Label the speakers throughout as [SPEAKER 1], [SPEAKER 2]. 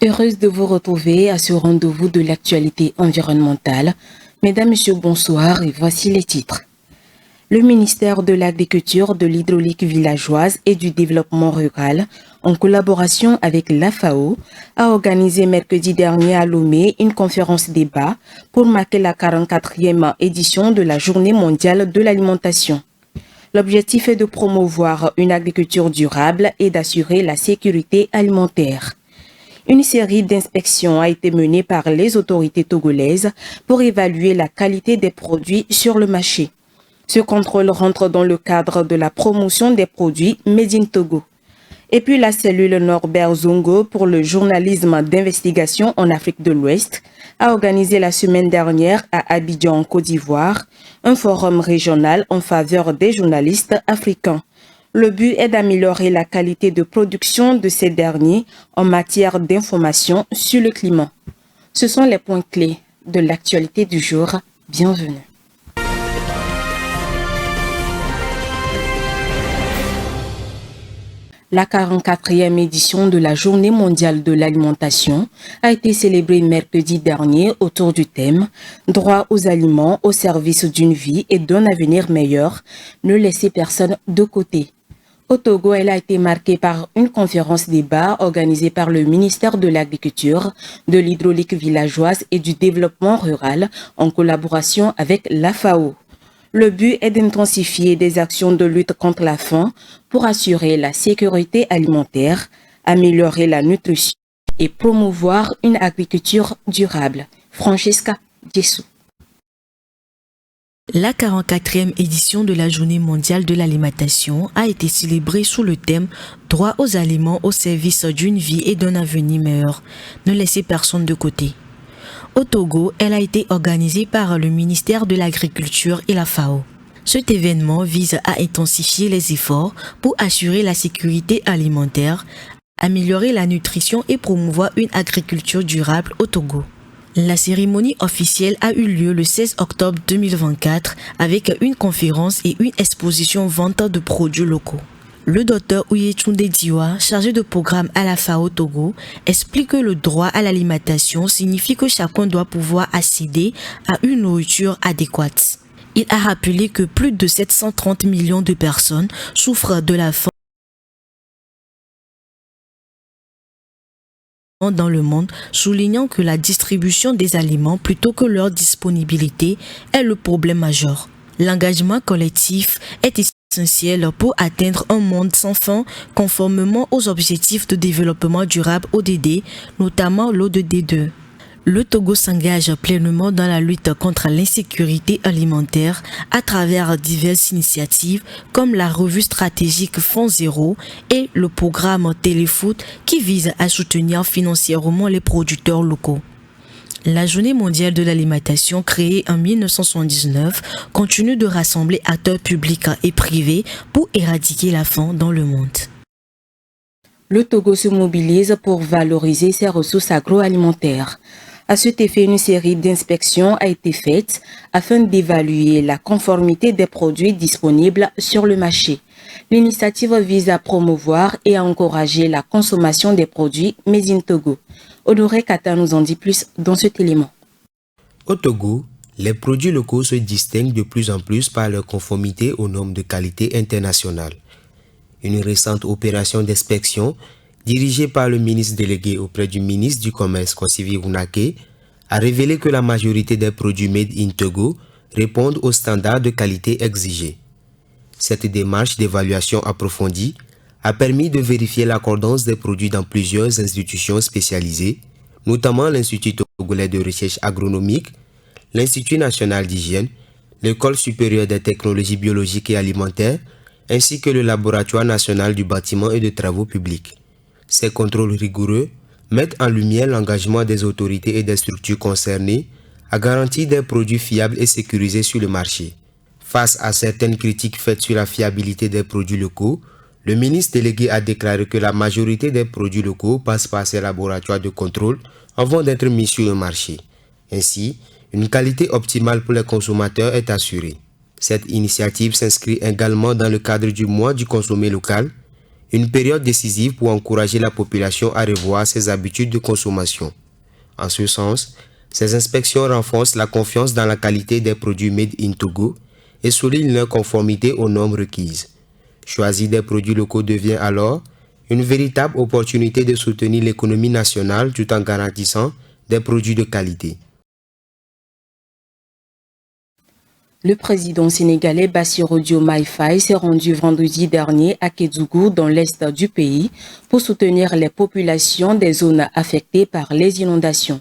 [SPEAKER 1] Heureuse de vous retrouver à ce rendez-vous de l'actualité environnementale. Mesdames, Messieurs, bonsoir et voici les titres. Le ministère de l'Agriculture, de l'Hydraulique villageoise et du Développement rural, en collaboration avec la FAO, a organisé mercredi dernier à Lomé une conférence débat pour marquer la 44e édition de la Journée mondiale de l'alimentation. L'objectif est de promouvoir une agriculture durable et d'assurer la sécurité alimentaire. Une série d'inspections a été menée par les autorités togolaises pour évaluer la qualité des produits sur le marché. Ce contrôle rentre dans le cadre de la promotion des produits Made in Togo. Et puis la cellule Norbert Zongo pour le journalisme d'investigation en Afrique de l'Ouest a organisé la semaine dernière à Abidjan, en Côte d'Ivoire, un forum régional en faveur des journalistes africains. Le but est d'améliorer la qualité de production de ces derniers en matière d'information sur le climat. Ce sont les points clés de l'actualité du jour. Bienvenue. La 44e édition de la Journée mondiale de l'alimentation a été célébrée mercredi dernier autour du thème « Droit aux aliments au service d'une vie et d'un avenir meilleur, ne laissez personne de côté ». Au Togo, elle a été marquée par une conférence débat organisée par le ministère de l'Agriculture, de l'Hydraulique villageoise et du Développement rural en collaboration avec la FAO. Le but est d'intensifier des actions de lutte contre la faim pour assurer la sécurité alimentaire, améliorer la nutrition et promouvoir une agriculture durable. Francesca Djessou.
[SPEAKER 2] La 44e édition de la Journée mondiale de l'alimentation a été célébrée sous le thème « Droit aux aliments au service d'une vie et d'un avenir meilleur. Ne laissez personne de côté ». Au Togo, elle a été organisée par le ministère de l'Agriculture et la FAO. Cet événement vise à intensifier les efforts pour assurer la sécurité alimentaire, améliorer la nutrition et promouvoir une agriculture durable au Togo. La cérémonie officielle a eu lieu le 16 octobre 2024 avec une conférence et une exposition vente de produits locaux. Le docteur Ouyechunde Diwa, chargé de programme à la FAO Togo, explique que le droit à l'alimentation signifie que chacun doit pouvoir accéder à une nourriture adéquate. Il a rappelé que plus de 730 millions de personnes souffrent de la faim dans le monde, soulignant que la distribution des aliments plutôt que leur disponibilité est le problème majeur. L'engagement collectif est essentiel pour atteindre un monde sans faim conformément aux objectifs de développement durable ODD, notamment l'ODD 2. Le Togo s'engage pleinement dans la lutte contre l'insécurité alimentaire à travers diverses initiatives comme la revue stratégique Fonds Zéro et le programme Téléfoot qui vise à soutenir financièrement les producteurs locaux. La Journée mondiale de l'alimentation, créée en 1979, continue de rassembler acteurs publics et privés pour éradiquer la faim dans le monde.
[SPEAKER 1] Le Togo se mobilise pour valoriser ses ressources agroalimentaires. À cet effet, une série d'inspections a été faite afin d'évaluer la conformité des produits disponibles sur le marché. L'initiative vise à promouvoir et à encourager la consommation des produits Made in Togo. Honoré Kata nous en dit plus dans cet élément.
[SPEAKER 3] Au Togo, les produits locaux se distinguent de plus en plus par leur conformité aux normes de qualité internationales. Une récente opération d'inspection dirigée par le ministre délégué auprès du ministre du Commerce, Kosivi Runake, a révélé que la majorité des produits Made in Togo répondent aux standards de qualité exigés. Cette démarche d'évaluation approfondie a permis de vérifier l'accordance des produits dans plusieurs institutions spécialisées, notamment l'Institut togolais de recherche agronomique, l'Institut national d'hygiène, l'École supérieure des technologies biologiques et alimentaires, ainsi que le Laboratoire national du bâtiment et de travaux publics. Ces contrôles rigoureux mettent en lumière l'engagement des autorités et des structures concernées à garantir des produits fiables et sécurisés sur le marché. Face à certaines critiques faites sur la fiabilité des produits locaux, le ministre délégué a déclaré que la majorité des produits locaux passent par ces laboratoires de contrôle avant d'être mis sur le marché. Ainsi, une qualité optimale pour les consommateurs est assurée. Cette initiative s'inscrit également dans le cadre du mois du consommé local, Une période décisive pour encourager la population à revoir ses habitudes de consommation. En ce sens, ces inspections renforcent la confiance dans la qualité des produits made in Togo et soulignent leur conformité aux normes requises. Choisir des produits locaux devient alors une véritable opportunité de soutenir l'économie nationale tout en garantissant des produits de qualité.
[SPEAKER 1] Le président sénégalais Bassirou Diomaye Faye s'est rendu vendredi dernier à Kédougou, dans l'est du pays, pour soutenir les populations des zones affectées par les inondations.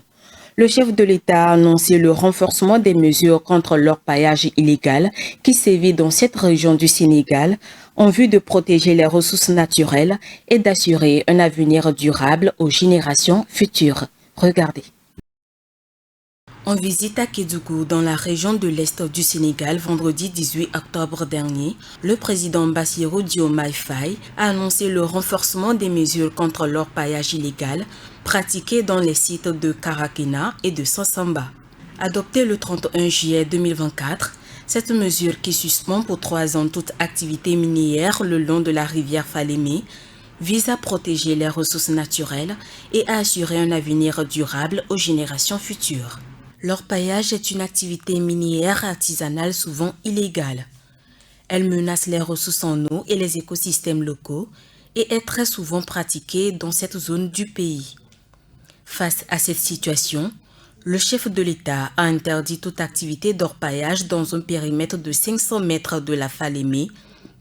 [SPEAKER 1] Le chef de l'État a annoncé le renforcement des mesures contre l'orpaillage illégal qui sévit dans cette région du Sénégal en vue de protéger les ressources naturelles et d'assurer un avenir durable aux générations futures. Regardez. En visite à Kédougou, dans la région de l'Est du Sénégal, vendredi 18 octobre dernier, le président Bassirou Diomaye Faye a annoncé le renforcement des mesures contre l'orpaillage illégal pratiqué dans les sites de Karakena et de Sansamba. Adoptée le 31 juillet 2024, cette mesure qui suspend pour 3 ans toute activité minière le long de la rivière Falémé vise à protéger les ressources naturelles et à assurer un avenir durable aux générations futures. L'orpaillage est une activité minière artisanale souvent illégale. Elle menace les ressources en eau et les écosystèmes locaux et est très souvent pratiquée dans cette zone du pays. Face à cette situation, le chef de l'État a interdit toute activité d'orpaillage dans un périmètre de 500 mètres de la Falémé,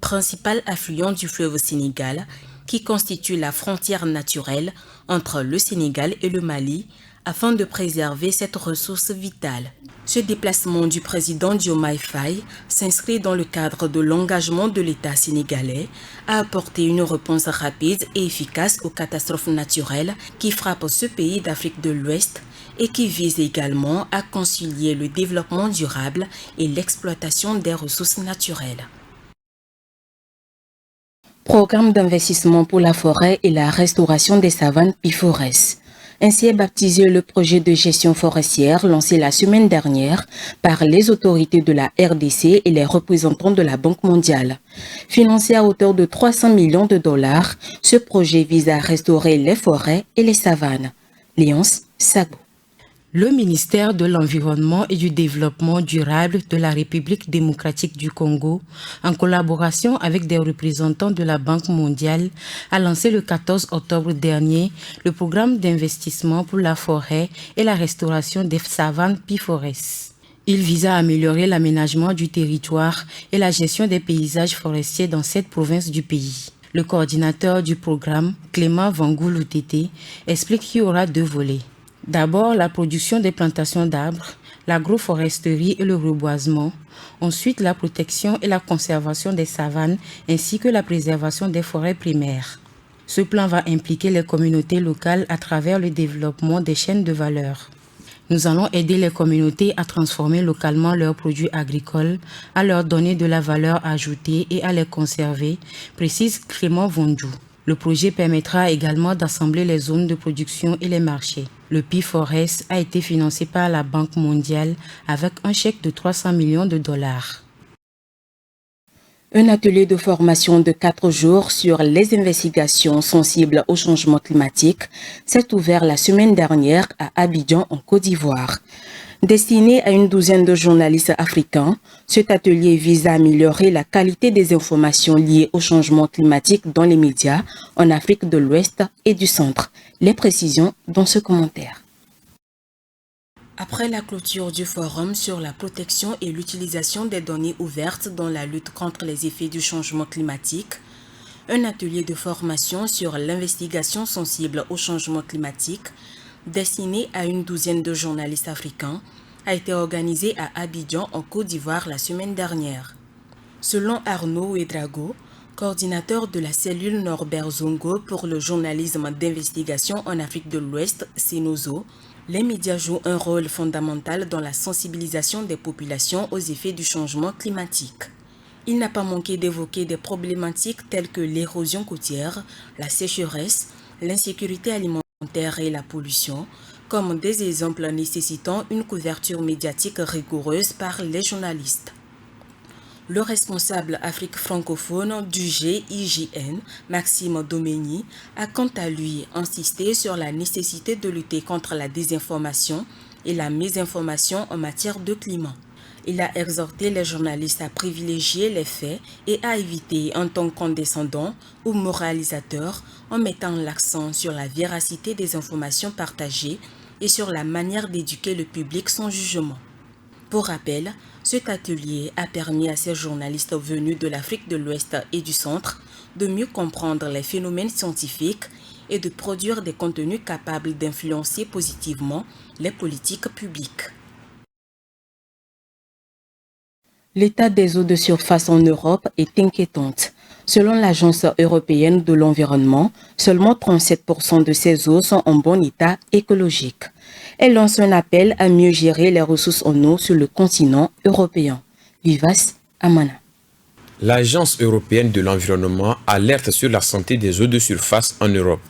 [SPEAKER 1] principal affluent du fleuve Sénégal, qui constitue la frontière naturelle entre le Sénégal et le Mali, afin de préserver cette ressource vitale. Ce déplacement du président Diomaye Faye s'inscrit dans le cadre de l'engagement de l'État sénégalais à apporter une réponse rapide et efficace aux catastrophes naturelles qui frappent ce pays d'Afrique de l'Ouest et qui vise également à concilier le développement durable et l'exploitation des ressources naturelles. Programme d'investissement pour la forêt et la restauration des savanes PIFORES. Ainsi est baptisé le projet de gestion forestière lancé la semaine dernière par les autorités de la RDC et les représentants de la Banque mondiale. Financé à hauteur de 300 millions de dollars, ce projet vise à restaurer les forêts et les savanes. Léonce Sabo.
[SPEAKER 4] Le ministère de l'Environnement et du Développement durable de la République démocratique du Congo, en collaboration avec des représentants de la Banque mondiale, a lancé le 14 octobre dernier le programme d'investissement pour la forêt et la restauration des savanes PIFORES. Il vise à améliorer l'aménagement du territoire et la gestion des paysages forestiers dans cette province du pays. Le coordinateur du programme, Clément Vangoulou-Tété, explique qu'il y aura 2 volets. D'abord, la production des plantations d'arbres, l'agroforesterie et le reboisement. Ensuite, la protection et la conservation des savanes ainsi que la préservation des forêts primaires. Ce plan va impliquer les communautés locales à travers le développement des chaînes de valeur. Nous allons aider les communautés à transformer localement leurs produits agricoles, à leur donner de la valeur ajoutée et à les conserver, précise Clément Vondou. Le projet permettra également d'assembler les zones de production et les marchés. Le PIFORES a été financé par la Banque mondiale avec un chèque de 300 millions de dollars.
[SPEAKER 1] Un atelier de formation de 4 jours sur les investigations sensibles au changement climatique s'est ouvert la semaine dernière à Abidjan, en Côte d'Ivoire. Destiné à une douzaine de journalistes africains, cet atelier vise à améliorer la qualité des informations liées au changement climatique dans les médias en Afrique de l'Ouest et du Centre. Les précisions dans ce commentaire. Après la clôture du forum sur la protection et l'utilisation des données ouvertes dans la lutte contre les effets du changement climatique, un atelier de formation sur l'investigation sensible au changement climatique destiné à une douzaine de journalistes africains, a été organisé à Abidjan, en Côte d'Ivoire, la semaine dernière. Selon Arnaud Ouedraogo, coordinateur de la cellule Norbert Zongo pour le journalisme d'investigation en Afrique de l'Ouest, CENOZO, les médias jouent un rôle fondamental dans la sensibilisation des populations aux effets du changement climatique. Il n'a pas manqué d'évoquer des problématiques telles que l'érosion côtière, la sécheresse, l'insécurité alimentaire et la pollution, comme des exemples nécessitant une couverture médiatique rigoureuse par les journalistes. Le responsable Afrique francophone du GIGN, Maxime Domeni, a quant à lui insisté sur la nécessité de lutter contre la désinformation et la mésinformation en matière de climat. Il a exhorté les journalistes à privilégier les faits et à éviter un ton condescendant ou moralisateur en mettant l'accent sur la véracité des informations partagées et sur la manière d'éduquer le public sans jugement. Pour rappel, cet atelier a permis à ces journalistes venus de l'Afrique de l'Ouest et du Centre de mieux comprendre les phénomènes scientifiques et de produire des contenus capables d'influencer positivement les politiques publiques. L'état des eaux de surface en Europe est inquiétante. Selon l'Agence européenne de l'environnement, seulement 37% de ces eaux sont en bon état écologique. Elle lance un appel à mieux gérer les ressources en eau sur le continent européen. Vivas Amana.
[SPEAKER 5] L'Agence européenne de l'environnement alerte sur la santé des eaux de surface en Europe.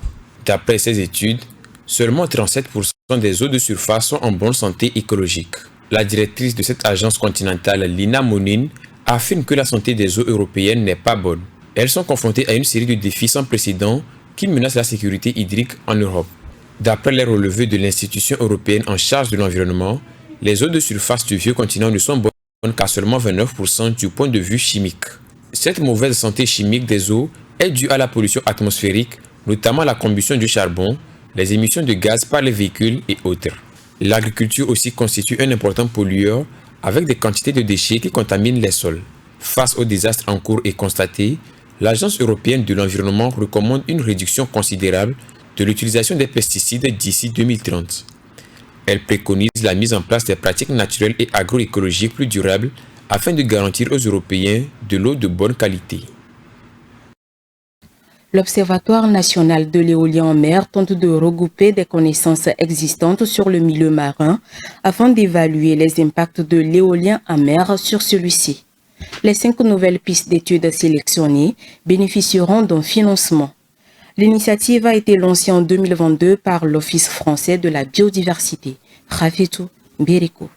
[SPEAKER 5] D'après ces études, seulement 37% des eaux de surface sont en bonne santé écologique. La directrice de cette agence continentale, Lina Monin, affirme que la santé des eaux européennes n'est pas bonne. Elles sont confrontées à une série de défis sans précédent qui menacent la sécurité hydrique en Europe. D'après les relevés de l'institution européenne en charge de l'environnement, les eaux de surface du vieux continent ne sont bonnes qu'à seulement 29% du point de vue chimique. Cette mauvaise santé chimique des eaux est due à la pollution atmosphérique, notamment la combustion du charbon, les émissions de gaz par les véhicules et autres. L'agriculture aussi constitue un important pollueur avec des quantités de déchets qui contaminent les sols. Face aux désastres en cours et constatés, l'Agence européenne de l'environnement recommande une réduction considérable de l'utilisation des pesticides d'ici 2030. Elle préconise la mise en place des pratiques naturelles et agroécologiques plus durables afin de garantir aux Européens de l'eau de bonne qualité.
[SPEAKER 1] L'Observatoire national de l'éolien en mer tente de regrouper des connaissances existantes sur le milieu marin afin d'évaluer les impacts de l'éolien en mer sur celui-ci. Les 5 nouvelles pistes d'études sélectionnées bénéficieront d'un financement. L'initiative a été lancée en 2022 par l'Office français de la biodiversité. Rafitou Biriko.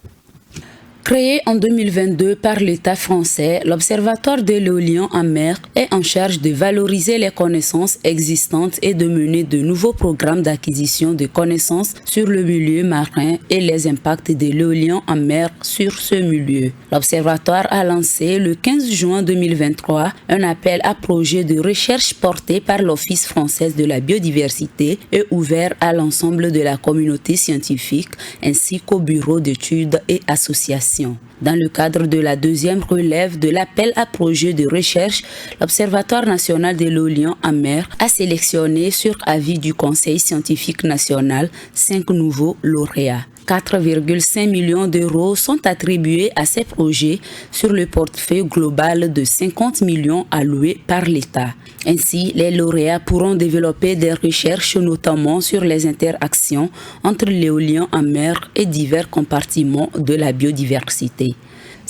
[SPEAKER 6] Créé en 2022 par l'État français, l'Observatoire de l'éolien en mer est en charge de valoriser les connaissances existantes et de mener de nouveaux programmes d'acquisition de connaissances sur le milieu marin et les impacts de l'éolien en mer sur ce milieu. L'Observatoire a lancé le 15 juin 2023 un appel à projet de recherche porté par l'Office français de la biodiversité et ouvert à l'ensemble de la communauté scientifique ainsi qu'aux bureaux d'études et associations. Dans le cadre de la deuxième relève de l'appel à projet de recherche, l'Observatoire national de l'éolien en mer a sélectionné sur avis du Conseil scientifique national 5 nouveaux lauréats. 4,5 millions d'euros sont attribués à ces projets sur le portefeuille global de 50 millions alloués par l'État. Ainsi, les lauréats pourront développer des recherches notamment sur les interactions entre l'éolien en mer et divers compartiments de la biodiversité.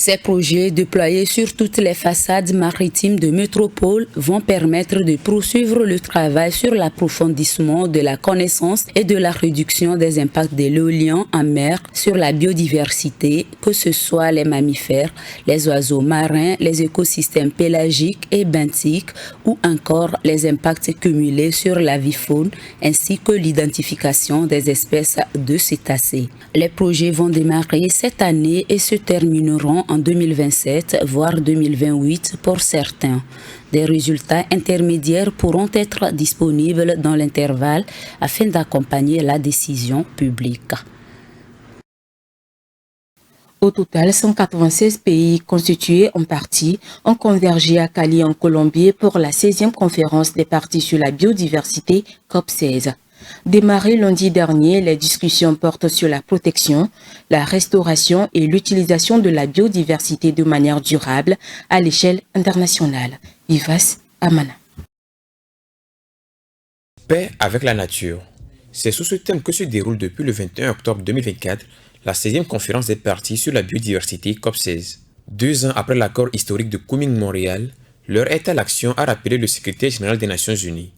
[SPEAKER 6] Ces projets déployés sur toutes les façades maritimes de métropole vont permettre de poursuivre le travail sur l'approfondissement de la connaissance et de la réduction des impacts de l'éolien en mer sur la biodiversité, que ce soit les mammifères, les oiseaux marins, les écosystèmes pélagiques et benthiques ou encore les impacts cumulés sur l'avifaune ainsi que l'identification des espèces de cétacés. Les projets vont démarrer cette année et se termineront en 2027, voire 2028 pour certains. Des résultats intermédiaires pourront être disponibles dans l'intervalle afin d'accompagner la décision publique.
[SPEAKER 1] Au total, 196 pays constitués en partie ont convergé à Cali en Colombie pour la 16e conférence des parties sur la biodiversité COP16. Démarrées lundi dernier, les discussions portent sur la protection, la restauration et l'utilisation de la biodiversité de manière durable à l'échelle internationale. Vivas Amana.
[SPEAKER 5] Paix avec la nature. C'est sous ce thème que se déroule depuis le 21 octobre 2024 la 16e conférence des parties sur la biodiversité COP16. 2 ans après l'accord historique de Kunming-Montréal, l'heure est à l'action, a rappelé le secrétaire général des Nations Unies.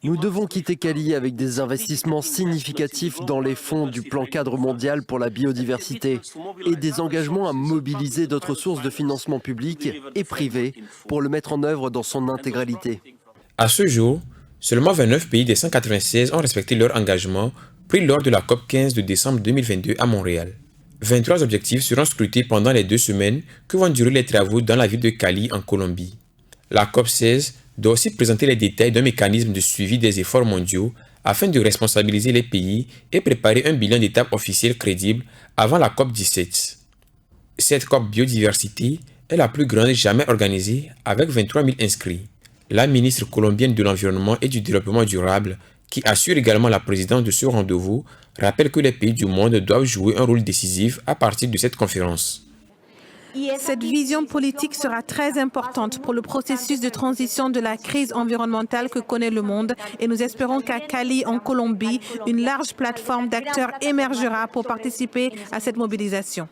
[SPEAKER 7] Nous devons quitter Cali avec des investissements significatifs dans les fonds du plan cadre mondial pour la biodiversité et des engagements à mobiliser d'autres sources de financement public et privé pour le mettre en œuvre dans son intégralité.
[SPEAKER 5] À ce jour, seulement 29 pays des 196 ont respecté leur engagement pris lors de la COP 15 de décembre 2022 à Montréal. 23 objectifs seront scrutés pendant les 2 semaines que vont durer les travaux dans la ville de Cali en Colombie. La COP 16 doit aussi présenter les détails d'un mécanisme de suivi des efforts mondiaux afin de responsabiliser les pays et préparer un bilan d'étape officiel crédible avant la COP 17. Cette COP biodiversité est la plus grande jamais organisée avec 23 000 inscrits. La ministre colombienne de l'Environnement et du Développement durable, qui assure également la présidence de ce rendez-vous, rappelle que les pays du monde doivent jouer un rôle décisif à partir de cette conférence.
[SPEAKER 8] Cette vision politique sera très importante pour le processus de transition de la crise environnementale que connaît le monde et nous espérons qu'à Cali, en Colombie, une large plateforme d'acteurs émergera pour participer à cette mobilisation.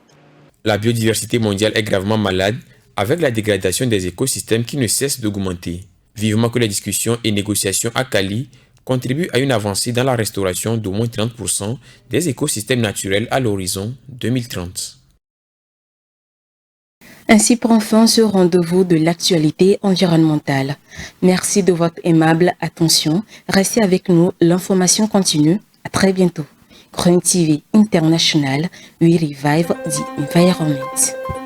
[SPEAKER 5] La biodiversité mondiale est gravement malade avec la dégradation des écosystèmes qui ne cesse d'augmenter. Vivement que les discussions et négociations à Cali contribuent à une avancée dans la restauration d'au moins 30% des écosystèmes naturels à l'horizon 2030.
[SPEAKER 1] Ainsi prend fin ce rendez-vous de l'actualité environnementale. Merci de votre aimable attention. Restez avec nous, l'information continue. À très bientôt. Chronique TV International, we revive the environment.